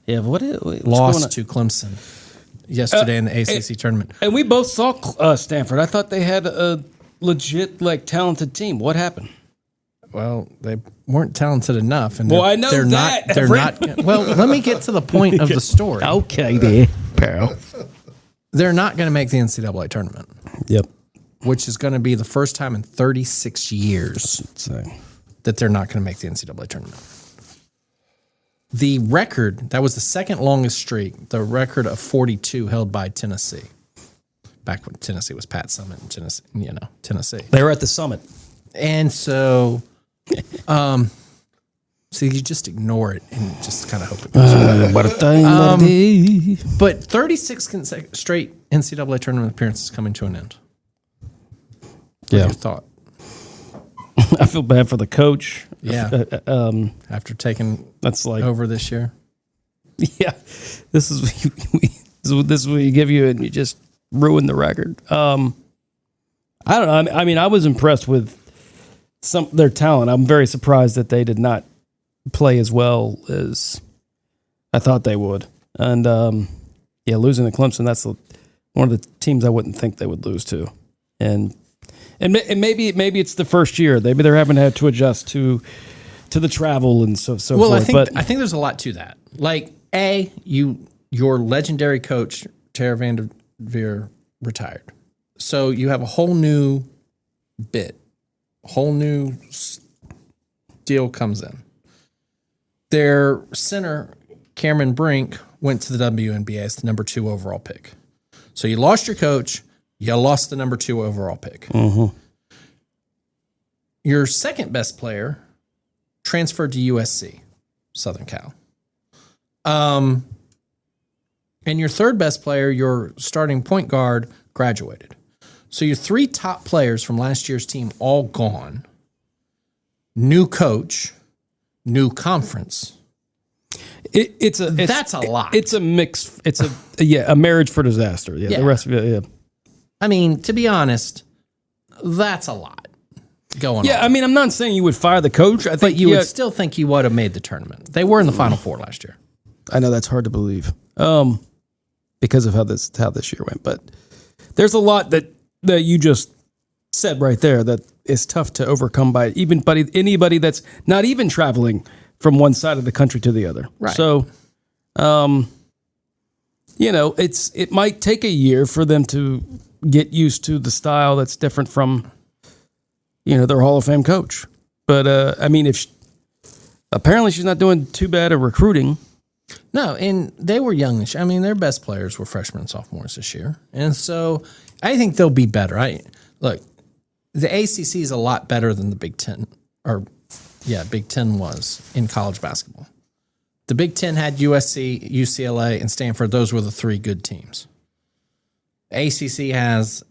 Yeah, what's lost to Clemson yesterday in the ACC tournament. And we both saw Stanford. I thought they had a legit, talented team. What happened? Well, they weren't talented enough, and I know they're that. not. They're not. Well, let me get to the point of the story. Okay, there, pal. They're not going to make the NCAA tournament. Yep. Which is going to be the first time in 36 years that they're not going to make the NCAA tournament. The record, that was the second longest streak, the record of 42 held by Tennessee. Back when Tennessee was Pat Summitt in Tennessee. They were at the summit. And so, so you just ignore it and just kind of hope it goes away. But 36 straight NCAA tournament appearances coming to an end. What your thought? I feel bad for the coach. Yeah. After taking over this year. Yeah. This is what you give you and you just ruin the record. I don't know. I mean, I was impressed with their talent. I'm very surprised that they did not play as well as I thought they would. And Yeah, losing to Clemson, that's one of the teams I wouldn't think they would lose to. And maybe it's the first year. Maybe they're having to adjust to the travel and so well, forth. I think there's a lot to that. Like, your legendary coach, Tara Van Veer, retired. So you have a whole new bit, a whole new deal comes in. Their center, Cameron Brink, went to the WNBA as the number 2 overall pick. So you lost your coach, you lost the number 2 overall pick. Mm-hmm. Your second best player transferred to USC, Southern Cal. And your third best player, your starting point guard, graduated. So your 3 top players from last year's team all gone. New coach, new conference. That's a lot. It's a mix. It's a marriage for disaster. Yeah, the rest of it. Yeah. I mean, to be honest, that's a lot going on. Yeah, I mean, I'm not saying you would fire the coach. I think but you would still think you would have made the tournament. They were in the Final Four last year. I know that's hard to believe, because of how this year went. But there's a lot that you just said right there that is tough to overcome by anybody that's not even traveling from one side of the country to the other. Right. So, it might take a year for them to get used to the style that's different from, their Hall of Fame coach. But I mean, apparently she's not doing too bad at recruiting. No, and they were young. I mean, their best players were freshmen and sophomores this year, and so I think they'll be better. Look, the ACC is a lot better than the Big Ten, Big Ten was in college basketball. The Big Ten had USC, UCLA, and Stanford. Those were the 3 good teams. ACC has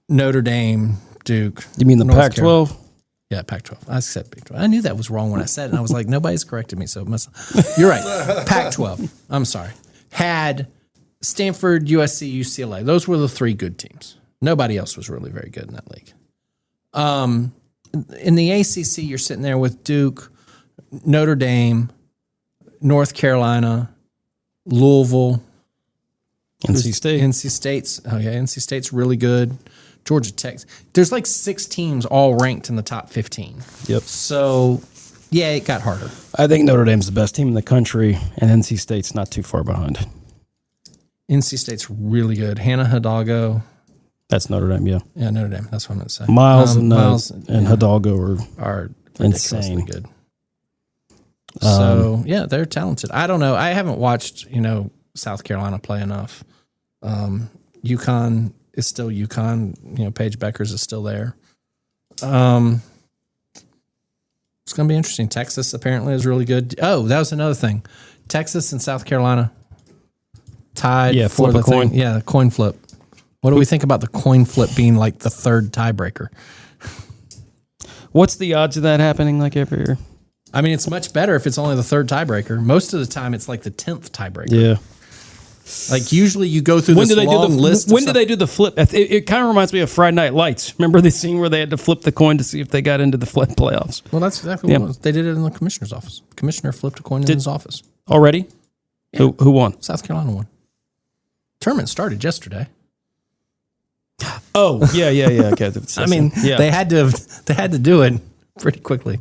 Notre Dame, Duke. You mean the North Pac-12? Yeah, Pac-12. I said Big 12. I knew that was wrong when I said it, and I was like, nobody's corrected me, so it must. You're right. Pac-12. I'm sorry. Had Stanford, USC, UCLA. Those were the 3 good teams. Nobody else was really very good in that league. In the ACC, you're sitting there with Duke, Notre Dame, North Carolina, Louisville, NC State. NC State's really good. Georgia Tech. There's like 6 teams all ranked in the top 15. Yep. So, yeah, it got harder. I think Notre Dame's the best team in the country, and NC State's not too far behind. NC State's really good. Hannah Hidalgo. That's Notre Dame, yeah. Yeah, Notre Dame. That's what I'm going to say. Miles and Hidalgo are insane. Good. So, yeah, they're talented. I don't know. I haven't watched, South Carolina play enough. UConn is still UConn. Paige Beckers is still there. It's going to be interesting. Texas apparently is really good. Oh, that was another thing. Texas and South Carolina tied for the coin. Yeah, coin flip. What do we think about the coin flip being like the 3rd tiebreaker? What's the odds of that happening like every year? I mean, it's much better if it's only the 3rd tiebreaker. Most of the time, it's like the 10th tiebreaker. Yeah. Like usually you go through this long list. When do they do the flip? It kind of reminds me of Friday Night Lights. Remember the scene where they had to flip the coin to see if they got into the playoffs? Well, that's exactly what it was. They did it in the commissioner's office. The commissioner flipped a coin in his office. Already? Yeah. Who won? South Carolina won. Tournament started yesterday. Oh, yeah. Okay. I mean, they had to do it pretty quickly.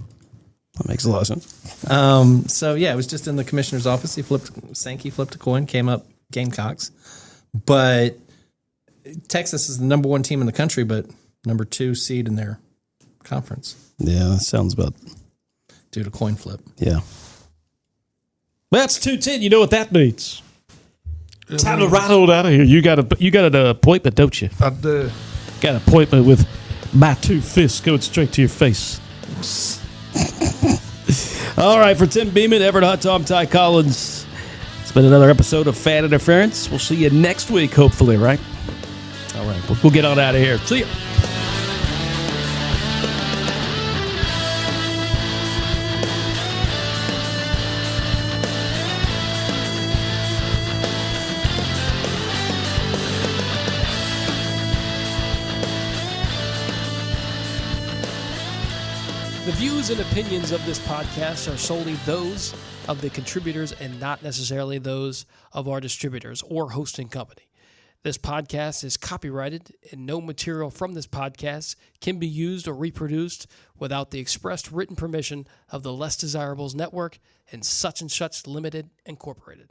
That makes a lot of sense. So yeah, it was just in the commissioner's office. Sankey flipped a coin, came up Gamecocks. But Texas is the number 1 team in the country, but number 2 seed in their conference. Yeah, that sounds about due to coin flip. Yeah. That's 210. You know what that means? Time to ride on out of here. You got an appointment, don't you? I do. Got an appointment with my 2 fists going straight to your face. All right, for Tim Beeman, Everett Hut, Tom, Ty Collins, it's been another episode of Fan Interference. We'll see you next week, hopefully, right? All right, we'll get on out of here. See ya. The views views and opinions of this podcast are solely those of the contributors and not necessarily those of our distributors or hosting company. This podcast is copyrighted, and no material from this podcast can be used or reproduced without the expressed written permission of the Less Desirables Network and Such Limited Incorporated.